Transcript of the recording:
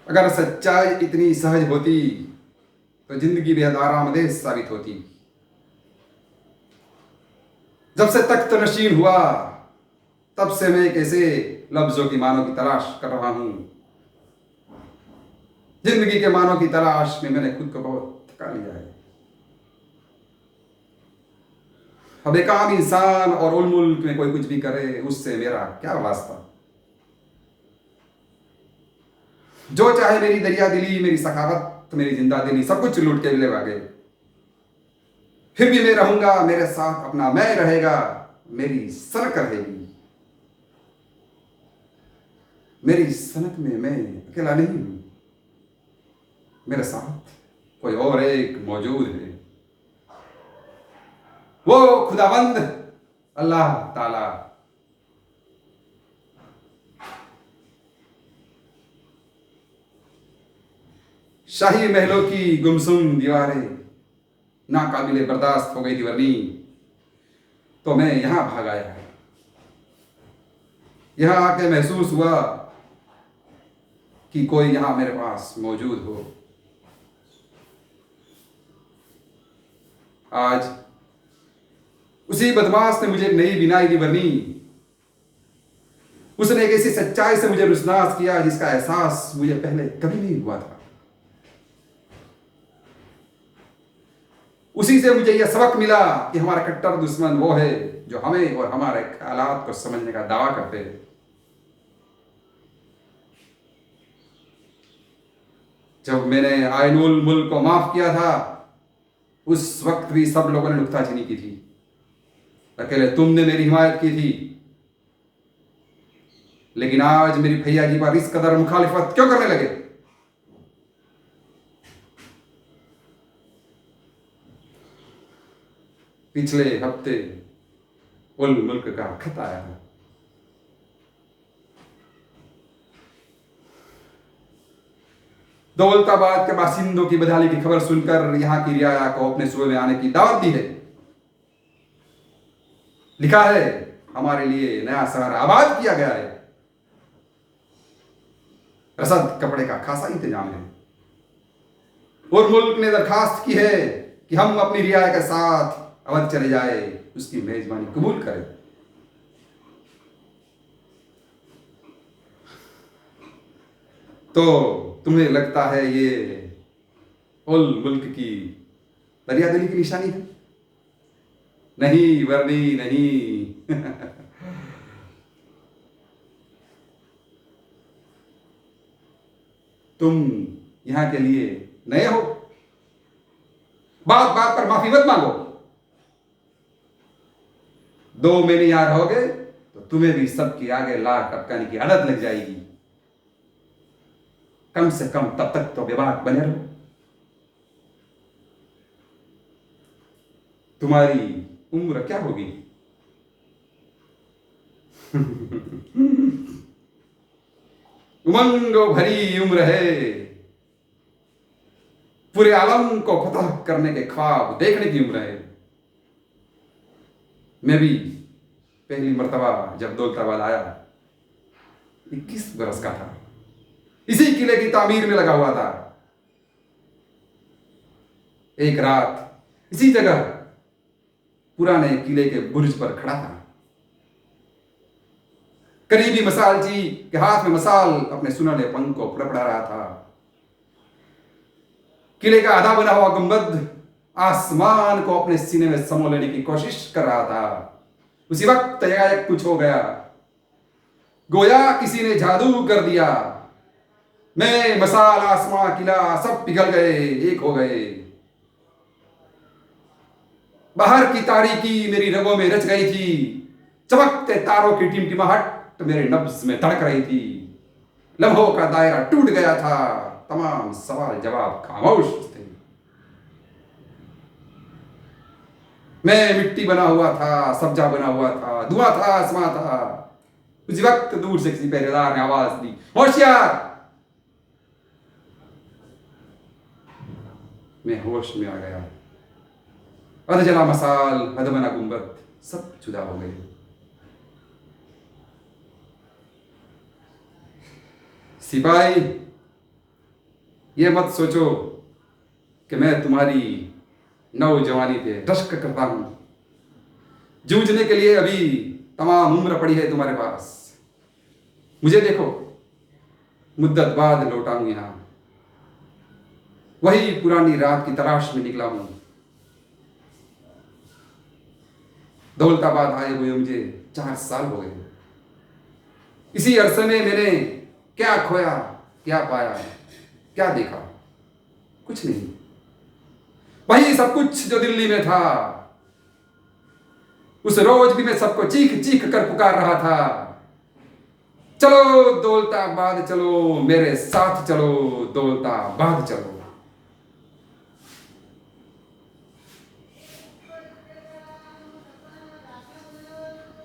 अगर सच्चाई इतनी सहज होती तो जिंदगी बेहद आरामदेह साबित होती। जब से तख्त नशीन हुआ तब से मैं कैसे लफ्जों की मानों की तलाश कर रहा हूं। जिंदगी के मानों की तलाश में मैंने खुद को बहुत थका लिया है। अब एक आम इंसान और उल मुल्क में कोई कुछ भी करे, उससे मेरा क्या वास्ता। जो चाहे मेरी दरिया दिली, मेरी सखावत, मेरी जिंदा दिली, सब कुछ लूट के ले भागे, फिर भी मैं रहूंगा, मेरे साथ अपना मैं रहेगा, मेरी सनक रहेगी। मेरी सनक में मैं अकेला नहीं हूं, मेरे साथ कोई और एक मौजूद है। वो खुदाबंद अल्लाह ताला। शाही महलों की गुमसुम दीवारें नाकाबिले बर्दाश्त हो गई थी, वरनी तो मैं यहां भाग आया। यहां आके महसूस हुआ कि कोई यहां मेरे पास मौजूद हो। आज उसी बदमाश ने मुझे एक नई बिनाई दी, वरनी उसने एक ऐसी सच्चाई से मुझे रुसनास किया जिसका एहसास मुझे पहले कभी नहीं हुआ था। उसी से मुझे यह सबक मिला कि हमारा कट्टर दुश्मन वो है जो हमें और हमारे ख्यालात को समझने का दावा करते हैं। जब मैंने आयनुल मुल्क को माफ किया था, उस वक्त भी सब लोगों ने नुक्ताचीनी की थी, अकेले तुमने मेरी हिमायत की थी। लेकिन आज मेरी भैया जी पर इस कदर मुखालिफत क्यों करने लगे? पिछले हफ्ते उल मुल्क का खत आया था। दौलताबाद के बासिंदों की बदहाली की खबर सुनकर यहां की रियाया को अपने सूबे में आने की दावत दी है। लिखा है हमारे लिए नया शहर आबाद किया गया है, रसद कपड़े का खासा इंतजाम है, और मुल्क ने दरखास्त की है कि हम अपनी रियाया के साथ अवध चले जाए, उसकी मेजबानी कबूल करें। तो तुम्हें लगता है ये उल मुल्क की दरियादिली की निशानी है? नहीं वर्दी नहीं। तुम यहां के लिए नए हो, बात बात पर माफी मत मांगो। 2 महीने यहां रहोगे तो तुम्हें भी सबके आगे लाख टपकाने की आदत लग जाएगी। कम से कम तब तक तो बेबाक बने रहो। तुम्हारी उम्र क्या होगी? उमंगों भरी उम्र है, पूरे आलम को फतह करने के ख्वाब देखने की उम्र है। मैं भी पहली मर्तबा जब दौलताबाद आया 21 बरस का था, इसी किले की तामीर में लगा हुआ था। एक रात इसी जगह पुराने किले के बुर्ज पर खड़ा था। करीबी मसालची के हाथ में मसाल अपने सुनहरे पंख को फड़फड़ा रहा था। किले का आधा बना हुआ गुंबद आसमान को अपने सीने में समो लेने की कोशिश कर रहा था। उसी वक्त एकाएक कुछ हो गया, गोया किसी ने जादू कर दिया। मैं, मसाल, आसमां, किला सब पिघल गए, एक हो गए। बाहर की तारीकी मेरी रगों में रच गई थी, चमकते तारों की टिमटिमाहट मेरे नब्ज में धड़क रही थी। लम्हों का दायरा टूट गया था, तमाम सवाल जवाब खामोश थे। मैं मिट्टी बना हुआ था, सब्जा बना हुआ था, धुआं था, आसमां था। उसी वक्त दूर से किसी पहरेदार ने आवाज दी, होशियार। मैं होश में आ गया। अध जला मसाल, अधबना गुंबद सब जुदा हो गए। सिपाही ये मत सोचो कि मैं तुम्हारी नौजवानी पे रश्क करता हूं। जूझने के लिए अभी तमाम उम्र पड़ी है तुम्हारे पास। मुझे देखो, मुद्दत बाद लौटा हूं यहां, वही पुरानी रात की तलाश में निकला हूं। दौलताबाद आए हुए मुझे 4 साल हो गए। इसी अरसे में मैंने क्या खोया, क्या पाया, क्या देखा? कुछ नहीं। वही सब कुछ जो दिल्ली में था। उस रोज भी मैं सबको चीख चीख कर पुकार रहा था, चलो दौलताबाद चलो, मेरे साथ चलो, दौलताबाद चलो।